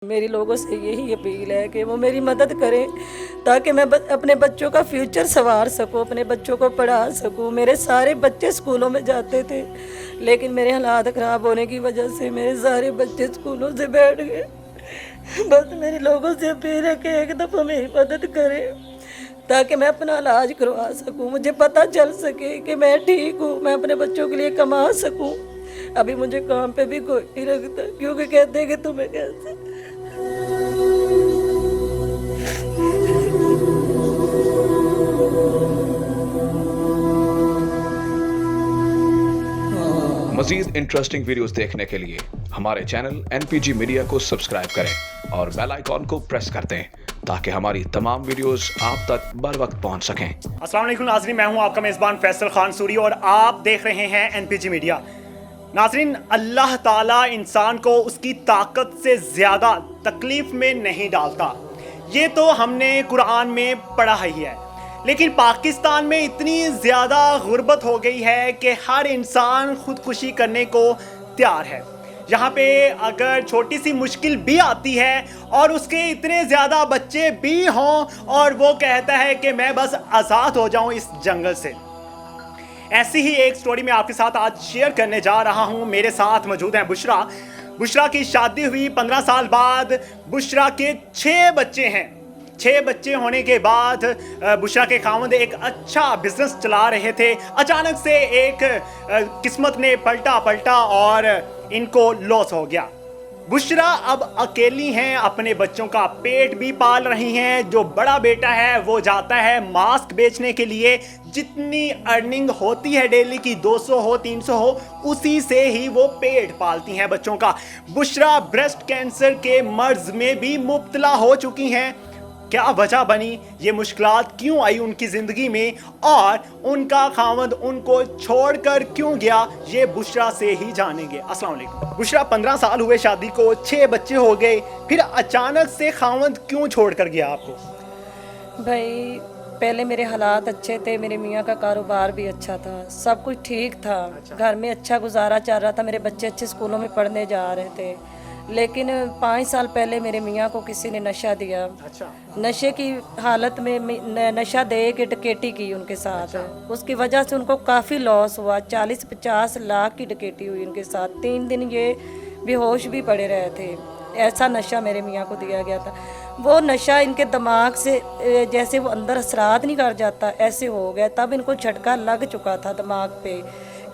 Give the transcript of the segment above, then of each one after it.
میری لوگوں سے یہی اپیل ہے کہ وہ میری مدد کریں تاکہ میں اپنے بچوں کا فیوچر سنوار سکوں، اپنے بچوں کو پڑھا سکوں۔ میرے سارے بچے اسکولوں میں جاتے تھے، لیکن میرے حالات خراب ہونے کی وجہ سے میرے سارے بچے اسکولوں سے بیٹھ گئے۔ بس میری لوگوں سے اپیل ہے کہ ایک دفعہ میری مدد کریں تاکہ میں اپنا علاج کروا سکوں، مجھے پتہ چل سکے کہ میں ٹھیک ہوں، میں اپنے بچوں کے لیے کما سکوں۔ ابھی مجھے کام پہ بھی کوئی نہیں رکھتا کیونکہ کہتے ہیں کہ تمہیں کیسے۔ مزید انٹرسٹنگ ویڈیوز دیکھنے کے لیے ہمارے چینل NPG میڈیا کو سبسکرائب کریں اور بیل آئیکن کو پریس کر دیں تاکہ ہماری تمام ویڈیوز آپ تک بر وقت پہنچ سکیں۔ السلام علیکم ناظرین، میں ہوں آپ کا میزبان فیصل خان سوری اور آپ دیکھ رہے ہیں NPG میڈیا۔ ناظرین، اللہ تعالیٰ انسان کو اس کی طاقت سے زیادہ تکلیف میں نہیں ڈالتا، یہ تو ہم نے قرآن میں پڑھا ہی ہے، لیکن پاکستان میں اتنی زیادہ غربت ہو گئی ہے کہ ہر انسان خودکشی کرنے کو تیار ہے۔ یہاں پہ اگر چھوٹی سی مشکل بھی آتی ہے اور اس کے اتنے زیادہ بچے بھی ہوں اور وہ کہتا ہے کہ میں بس آزاد ہو جاؤں اس جنگل سے۔ ایسی ہی ایک سٹوری میں آپ کے ساتھ آج شیئر کرنے جا رہا ہوں۔ میرے ساتھ موجود ہیں بشرا کی شادی ہوئی 15 سال بعد بشرا کے 6 بچے ہیں۔ 6 بچے ہونے کے بعد بشرا کے خاوند ایک اچھا بزنس چلا رہے تھے، اچانک سے ایک قسمت نے پلٹا اور ان کو لاس ہو گیا۔ بشرا اب اکیلی ہیں، اپنے بچوں کا پیٹ بھی پال رہی ہیں۔ جو بڑا بیٹا ہے وہ جاتا ہے ماسک بیچنے کے لیے، جتنی ارننگ ہوتی ہے ڈیلی کی 200 ہو 300 ہو، اسی سے ہی وہ پیٹ پالتی ہیں بچوں کا۔ بشرا بریسٹ کینسر کے مرض میں بھی مبتلا ہو چکی ہیں۔ کیا وجہ بنی، یہ مشکلات کیوں آئی ان کی زندگی میں، اور ان کا خاوند ان کو چھوڑ کر کیوں گیا، یہ بشرا سے ہی جانیں گے۔ السلام علیکم بشرا، 15 سال ہوئے شادی کو، 6 بچے ہو گئے، پھر اچانک سے خاوند کیوں چھوڑ کر گیا آپ کو؟ بھائی پہلے میرے حالات اچھے تھے، میرے میاں کا کاروبار بھی اچھا تھا، سب کچھ ٹھیک تھا، گھر میں اچھا گزارا چل رہا تھا، میرے بچے اچھے اسکولوں میں پڑھنے جا رہے تھے۔ لیکن 5 سال پہلے میرے میاں کو کسی نے نشہ دیا، نشے کی حالت میں نشہ دے کے ڈکیٹی کی ان کے ساتھ، اس کی وجہ سے ان کو کافی لاس ہوا، 40-50 لاکھ کی ڈکیٹی ہوئی ان کے ساتھ۔ 3 دن یہ بے ہوش بھی پڑے رہے تھے، ایسا نشہ میرے میاں کو دیا گیا تھا۔ وہ نشہ ان کے دماغ سے جیسے وہ اندر اثرات نہیں کر جاتا ایسے ہو گیا، تب ان کو جھٹکا لگ چکا تھا دماغ پہ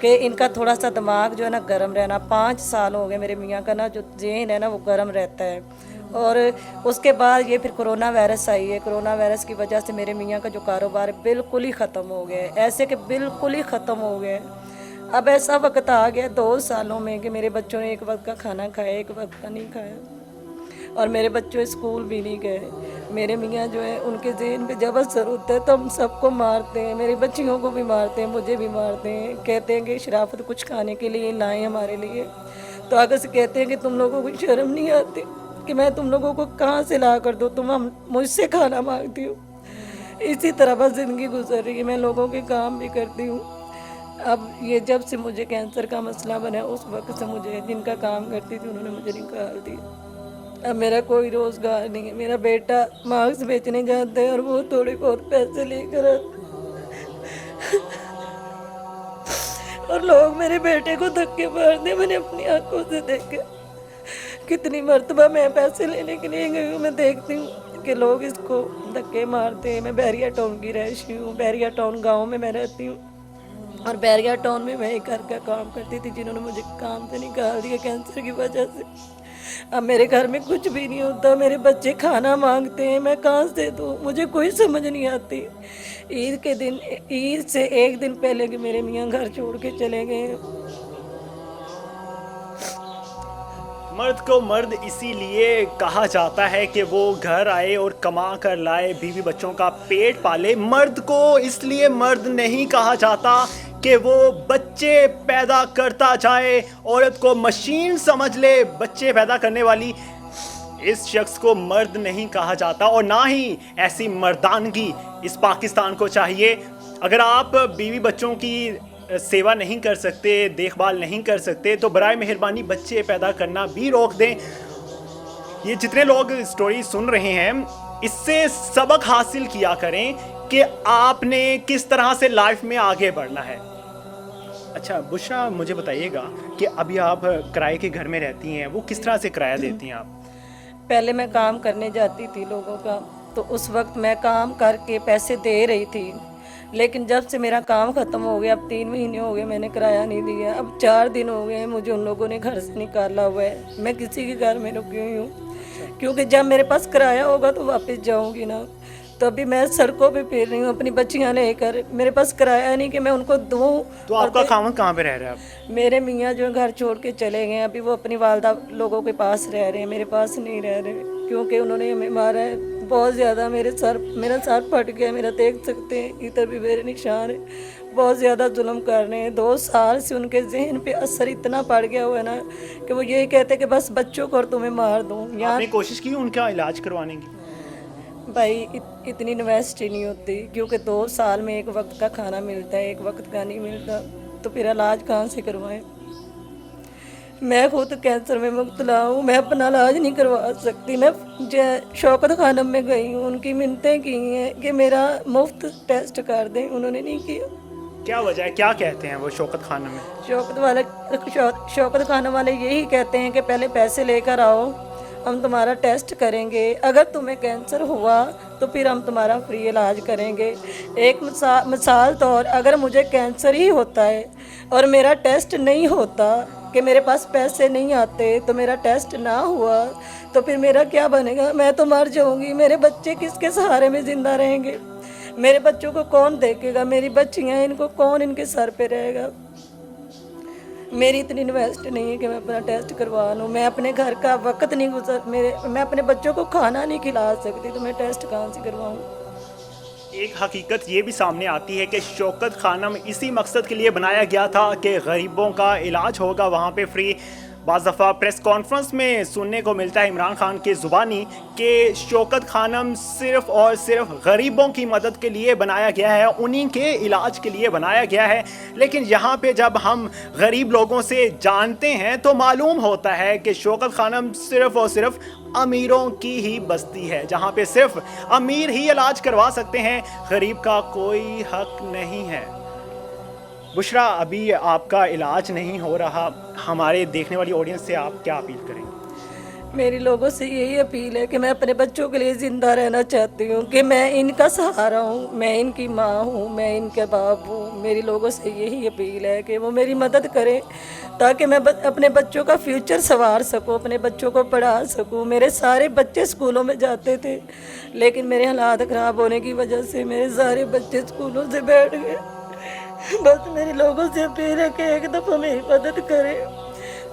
کہ ان کا تھوڑا سا دماغ جو ہے نا گرم رہنا۔ 5 سال ہو گئے میرے میاں کا نا جو ذہن ہے نا وہ گرم رہتا ہے۔ اور اس کے بعد یہ پھر کرونا وائرس آئی ہے، کرونا وائرس کی وجہ سے میرے میاں کا جو کاروبار بالکل ہی ختم ہو گیا ہے، ایسے کہ بالکل ہی ختم ہو گیا ہے۔ اب ایسا وقت آ گیا 2 سالوں میں کہ میرے بچوں نے ایک وقت کا کھانا کھایا، ایک وقت کا نہیں کھایا، اور میرے بچوں اسکول بھی نہیں گئے۔ میرے میاں جو ہے ان کے ذہن پہ جب اثر ہوتا ہے تو ہم سب کو مارتے ہیں، میری بچیوں کو بھی مارتے ہیں، مجھے بھی مارتے ہیں، کہتے ہیں کہ شرافت کچھ کھانے کے لیے لائیں ہمارے لیے، تو آگے سے کہتے ہیں کہ تم لوگوں کو شرم نہیں آتی کہ میں تم لوگوں کو کہاں سے لا کر دوں، تم مجھ سے کھانا مانگتی ہو۔ اسی طرح بس زندگی گزر رہی ہے، میں لوگوں کے کام بھی کرتی ہوں۔ اب یہ جب سے مجھے کینسر کا مسئلہ بنا اس وقت سے مجھے جن کا کام کرتی تھی انہوں نے مجھے نکال دیا۔ اب میرا کوئی روزگار نہیں ہے، میرا بیٹا ماسک بیچنے جاتا ہے اور وہ تھوڑے بہت پیسے لے کر اور لوگ میرے بیٹے کو دھکے مارتے ہیں۔ میں نے اپنی آنکھوں سے دیکھا، کتنی مرتبہ میں پیسے لینے کے لیے گئی ہوں، میں دیکھتی ہوں کہ لوگ اس کو دھکے مارتے ہیں۔ میں بیریا ٹاؤن کی رہائشی ہوں، بیریا ٹاؤن گاؤں میں رہتی ہوں، اور بیریا ٹاؤن میں میں ایک گھر کا کام کرتی تھی جنہوں نے مجھے کام سے نکال دیا کینسر کی وجہ سے۔ اب میرے گھر میں کچھ بھی نہیں ہوتا، میرے بچے کھانا مانگتے ہیں، میں کہاں سے دوں، مجھے کوئی سمجھ نہیں آتی۔ عید کے دن، عید سے 1 دن پہلے کہ میرے میاں گھر چھوڑ کے چلے گئے۔ مرد کو مرد اسی لیے کہا جاتا ہے کہ وہ گھر آئے اور کما کر لائے، بیوی بچوں کا پیٹ پالے۔ مرد کو اس لیے مرد نہیں کہا جاتا کہ وہ بچے پیدا کرتا جائے، عورت کو مشین سمجھ لے بچے پیدا کرنے والی، اس شخص کو مرد نہیں کہا جاتا، اور نہ ہی ایسی مردانگی اس پاکستان کو چاہیے۔ اگر آپ بیوی بچوں کی سیوا نہیں کر سکتے، دیکھ بھال نہیں کر سکتے، تو برائے مہربانی بچے پیدا کرنا بھی روک دیں۔ یہ جتنے لوگ اسٹوری سن رہے ہیں اس سے سبق حاصل کیا کریں کہ آپ نے کس طرح سے لائف میں آگے بڑھنا ہے. اچھا بشرا مجھے بتائیے گا کہ ابھی آپ کرائے کے گھر میں رہتی ہیں, وہ کس طرح سے کرایہ دیتی ہیں آپ؟ پہلے میں کام کرنے جاتی تھی لوگوں کا, تو اس وقت میں کام کر کے پیسے دے رہی تھی, لیکن جب سے میرا کام ختم ہو گیا, اب 3 مہینے ہو گئے میں نے کرایہ نہیں دیا, اب 4 دن ہو گئے ہیں مجھے ان لوگوں نے گھر سے نکالا ہوا ہے. میں کسی کے گھر میں رکی ہوئی ہوں, کیونکہ جب میرے پاس کرایہ ہوگا تو واپس جاؤں گی نا. تو ابھی میں سڑکوں پہ پھر رہی ہوں اپنی بچیاں لے کر, میرے پاس کرایہ نہیں کہ میں ان کو دوں. تو آپ کا خاوند کہاں پہ رہ رہا ہے اب؟ میرے میاں جو گھر چھوڑ کے چلے گئے, ابھی وہ اپنی والدہ لوگوں کے پاس رہ رہے ہیں, میرے پاس نہیں رہ رہے, کیونکہ انہوں نے ہمیں مارا ہے بہت زیادہ. میرا سر پھٹ گیا, میرا دیکھ سکتے ہیں ادھر بھی میرے نشان ہے. بہت زیادہ ظلم کر رہے ہیں. 2 سال سے ان کے ذہن پہ اثر اتنا پڑ گیا ہوا ہے نا کہ وہ یہی کہتے کہ بس بچوں کو اور تمہیں مار دوں. آپ نے کوشش کی ان کا علاج کروانے کی؟ بھائی اتنی انویسٹی نہیں ہوتی, کیونکہ 2 سال میں 1 وقت کا کھانا ملتا ہے, 1 وقت کا نہیں ملتا, تو پھر علاج کہاں سے کروائیں. میں خود کینسر میں مبتلا ہوں, میں اپنا علاج نہیں کروا سکتی. میں شوکت خانم میں گئی ہوں, ان کی منتیں کی ہیں کہ میرا مفت ٹیسٹ کر دیں, انہوں نے نہیں کیا. کیا وجہ ہے, کیا کہتے ہیں وہ شوکت خانم میں؟ شوکت خانم والے یہی کہتے ہیں کہ پہلے پیسے لے کر آؤ, ہم تمہارا ٹیسٹ کریں گے, اگر تمہیں کینسر ہوا تو پھر ہم تمہارا فری علاج کریں گے. ایک مثال طور اگر مجھے کینسر ہی ہوتا ہے اور میرا ٹیسٹ نہیں ہوتا, کہ میرے پاس پیسے نہیں آتے, تو میرا ٹیسٹ نہ ہوا تو پھر میرا کیا بنے گا؟ میں تو مر جاؤں گی. میرے بچے کس کے سہارے میں زندہ رہیں گے؟ میرے بچوں کو کون دیکھے گا؟ میری بچیاں, ان کو کون ان کے سر پہ رہے گا؟ میری اتنی انویسٹ نہیں ہے کہ میں اپنا ٹیسٹ کروا لوں. میں اپنے گھر کا وقت نہیں میں اپنے بچوں کو کھانا نہیں کھلا سکتی, تو میں ٹیسٹ کہاں سے کرواؤں؟ ایک حقیقت یہ بھی سامنے آتی ہے کہ شوکت خانم اسی مقصد کے لیے بنایا گیا تھا کہ غریبوں کا علاج ہوگا وہاں پہ فری. بعض دفعہ پریس کانفرنس میں سننے کو ملتا ہے عمران خان کے زبانی کہ شوکت خانم صرف اور صرف غریبوں کی مدد کے لیے بنایا گیا ہے, انہی کے علاج کے لیے بنایا گیا ہے. لیکن یہاں پہ جب ہم غریب لوگوں سے جانتے ہیں تو معلوم ہوتا ہے کہ شوکت خانم صرف اور صرف امیروں کی ہی بستی ہے, جہاں پہ صرف امیر ہی علاج کروا سکتے ہیں, غریب کا کوئی حق نہیں ہے. بشرا, ابھی آپ کا علاج نہیں ہو رہا, ہمارے دیکھنے والی آڈینس سے آپ کیا اپیل کریں گے؟ میری لوگوں سے یہی اپیل ہے کہ میں اپنے بچوں کے لیے زندہ رہنا چاہتی ہوں, کہ میں ان کا سہارا ہوں, میں ان کی ماں ہوں, میں ان کے باپ ہوں. میری لوگوں سے یہی اپیل ہے کہ وہ میری مدد کریں تاکہ میں اپنے بچوں کا فیوچر سنوار سکوں, اپنے بچوں کو پڑھا سکوں. میرے سارے بچے اسکولوں میں جاتے تھے, لیکن میرے حالات خراب ہونے کی وجہ سے میرے سارے بچے اسکولوں سے بیٹھ گئے. بس میری لوگوں سے اپیل ہے کہ ایک دفعہ میری مدد کریں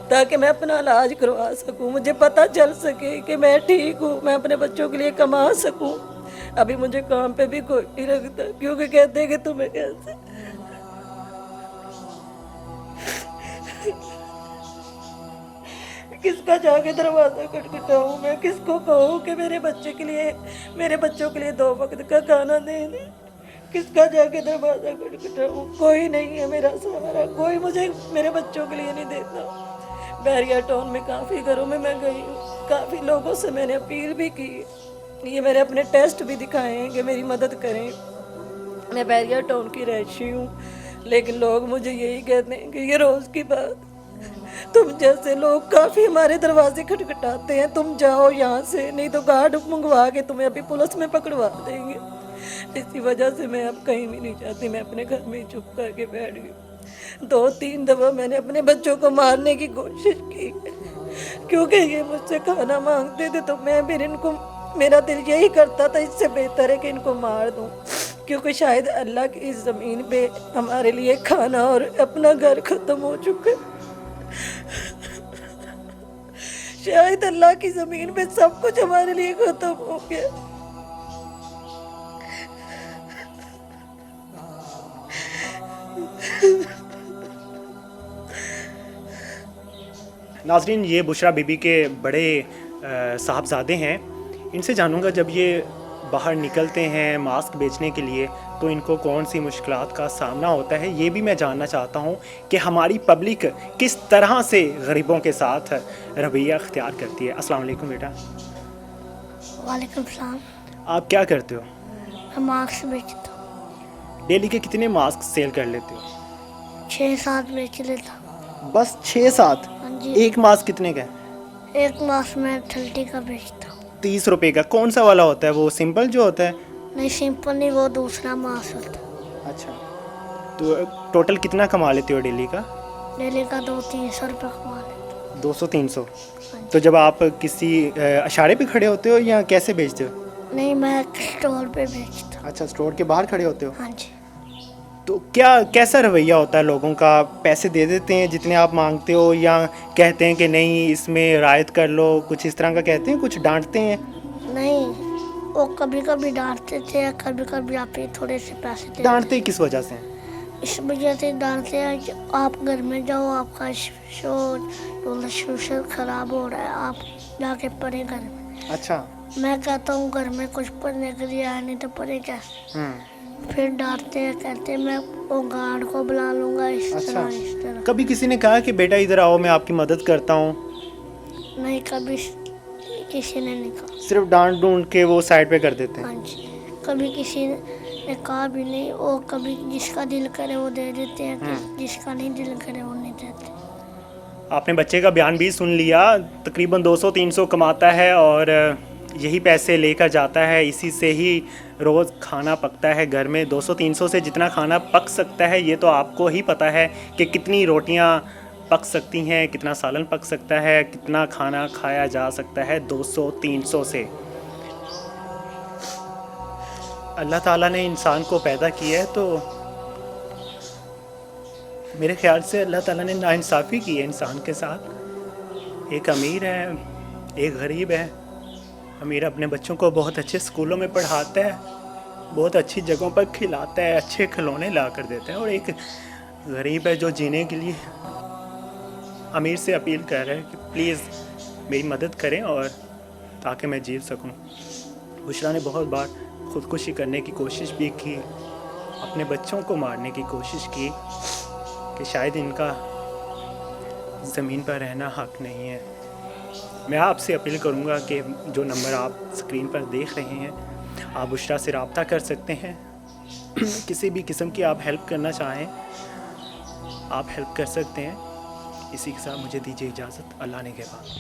تاکہ میں اپنا علاج کروا سکوں, مجھے پتہ چل سکے کہ میں ٹھیک ہوں, میں اپنے بچوں کے لیے کما سکوں. ابھی مجھے کام پہ بھی کوئی نہیں رکھتا, کیونکہ کہتے ہیں کہ تمہیں کیسے. کس کا جا کے دروازہ کھٹکھٹاؤں, میں کس کو کہوں کہ میرے بچوں کے لیے 2 وقت کا کھانا دے دیں؟ کس کا جا کے دروازہ کھٹکھٹاؤں؟ کوئی نہیں ہے میرا سہارا, کوئی مجھے میرے بچوں کے لیے نہیں دیتا. بحریہ ٹاؤن میں کافی گھروں میں گئی ہوں, کافی لوگوں سے میں نے اپیل بھی کی, یہ میرے اپنے ٹیسٹ بھی دکھائے ہیں کہ میری مدد کریں. میں بحریہ ٹاؤن کی رہائشی ہوں, لیکن لوگ مجھے یہی کہتے ہیں کہ یہ روز کی بات, تم جیسے لوگ کافی ہمارے دروازے کھٹکھٹاتے ہیں, تم جاؤ یہاں سے, نہیں تو گارڈ منگوا کے تمہیں ابھی پولیس میں پکڑوا دیں گے. اسی وجہ سے میں اب کہیں بھی نہیں جاتی, میں اپنے گھر میں ہی چپ کر کے بیٹھ گئی. 2-3 دفعہ میں نے اپنے بچوں کو مارنے کی کوشش کی, کیونکہ یہ مجھ سے کھانا مانگتے تھے, تو میں پھر ان کو, میرا دل یہی کرتا تھا اس سے بہتر ہے کہ ان کو مار دوں, کیونکہ شاید اللہ کی اس زمین پہ ہمارے لیے کھانا اور اپنا گھر ختم ہو چکا ہے. شاید اللہ کی زمین پہ سب کچھ ہمارے لیے ختم ہو گیا. ناظرین, یہ بشرا بی بی کے بڑے صاحبزادے ہیں, ان سے جانوں گا جب یہ باہر نکلتے ہیں ماسک بیچنے کے لیے تو ان کو کون سی مشکلات کا سامنا ہوتا ہے، یہ بھی میں جاننا چاہتا ہوں کہ ہماری پبلک کس طرح سے غریبوں کے ساتھ رویہ اختیار کرتی ہے۔ السلام علیکم بیٹا، وعلیکم السلام۔ آپ کیا کرتے ہو؟ میں ماسک بیچتا ہوں، ڈیلی کے کتنے ماسک سیل کر لیتے ہو؟ 6-7 بیچ لیتا ہوں۔ بس 6-7؟ ہاں جی، ایک ماسک کتنے کا ہے؟ ایک ماسک میں 30 کا بیچتا ہوں۔ 30 روپے کا؟ کون سا والا ہوتا ہے؟ وہ سمپل جو ہوتا ہے؟ نہیں سمپل نہیں، وہ دوسرا ماسک ہوتا ہے۔ اچھا، تو ٹوٹل کتنا کما لیتے ہو ڈیلی کا؟ ڈیلی کا 200-300 روپے کما لیتا ہوں۔ 200-300؟ تو جب آپ کسی اشارے پہ کھڑے ہوتے ہو یا کیسے بیچتے ہو؟ نہیں، میں اسٹور پہ بیچتا ہوں۔ اچھا، اسٹور کے باہر کھڑے ہوتے ہو؟ ہاں جی، تو کیسا رویہ ہوتا ہے لوگوں کا؟ پیسے دے دیتے ہیں جتنے آپ مانگتے ہو یا کہتے ہیں کہ نہیں اس میں رعایت کر لو، کچھ اس طرح کا کہتے ہیں، کچھ ڈانٹتے ہیں؟ نہیں وہ کبھی کبھی ڈانٹتے تھے، کبھی کبھی آپ ہی تھوڑے سے پیسے دے ڈانٹتے کس وجہ سے؟ اس وجہ سے ڈانٹتے ہیں کہ آپ گھر میں جاؤ، آپ کا شوشر خراب ہو رہا ہے، آپ جا کے پڑھیں گھر میں۔ اچھا، میں کہتا ہوں گھر میں کچھ پڑھنے کے لیے آیا نہیں تو پڑھے کیسے؟ پھر ڈانٹتے ہیں، کہتے ہیں میں وہ گارڈ کو بلا لوں گا، اس اچھا، طرح اس طرح۔ کبھی کسی نے کہا کہ بیٹا ادھر آؤ میں آپ کی مدد کرتا ہوں؟ نہیں کبھی کسی نے نہیں کہا۔ صرف ڈانٹ ڈونٹ کے وہ سائڈ پہ کر دیتے ہیں؟ ہاں جی، کبھی کسی نے کہا بھی نہیں، وہ کبھی جس کا دل کرے وہ دے دیتے ہیں، جس کا نہیں دل کرے وہ نہیں دیتے۔ آپ نے بچے کا بیان بھی سن لیا، تقریباً 200-300 کماتا ہے اور یہی پیسے لے کر جاتا ہے، اسی سے ہی روز کھانا پکتا ہے گھر میں۔ 200-300 سے جتنا کھانا پک سکتا ہے یہ تو آپ کو ہی پتہ ہے کہ کتنی روٹیاں پک سکتی ہیں، کتنا سالن پک سکتا ہے، کتنا کھانا کھایا جا سکتا ہے 200-300 سے۔ اللہ تعالیٰ نے انسان کو پیدا کیا ہے تو میرے خیال سے اللہ تعالیٰ نے ناانصافی کی ہے انسان کے ساتھ۔ ایک امیر ہے، ایک غریب ہے۔ امیر اپنے بچوں کو بہت اچھے اسکولوں میں پڑھاتا ہے، بہت اچھی جگہوں پر کھلاتا ہے، اچھے کھلونے لا کر دیتا ہے، اور ایک غریب ہے جو جینے کے لیے امیر سے اپیل کر رہا ہے کہ پلیز میری مدد کریں اور تاکہ میں جی سکوں۔ بشرا نے بہت بار خودکشی کرنے کی کوشش بھی کی، اپنے بچوں کو مارنے کی کوشش کی کہ شاید ان کا زمین پر رہنا حق نہیں ہے۔ میں آپ سے اپیل کروں گا کہ جو نمبر آپ اسکرین پر دیکھ رہے ہیں، آپ بشرا سے رابطہ کر سکتے ہیں۔ کسی بھی قسم کی آپ ہیلپ کرنا چاہیں آپ ہیلپ کر سکتے ہیں۔ اسی کے ساتھ مجھے دیجیے اجازت، اللہ نے کے بعد۔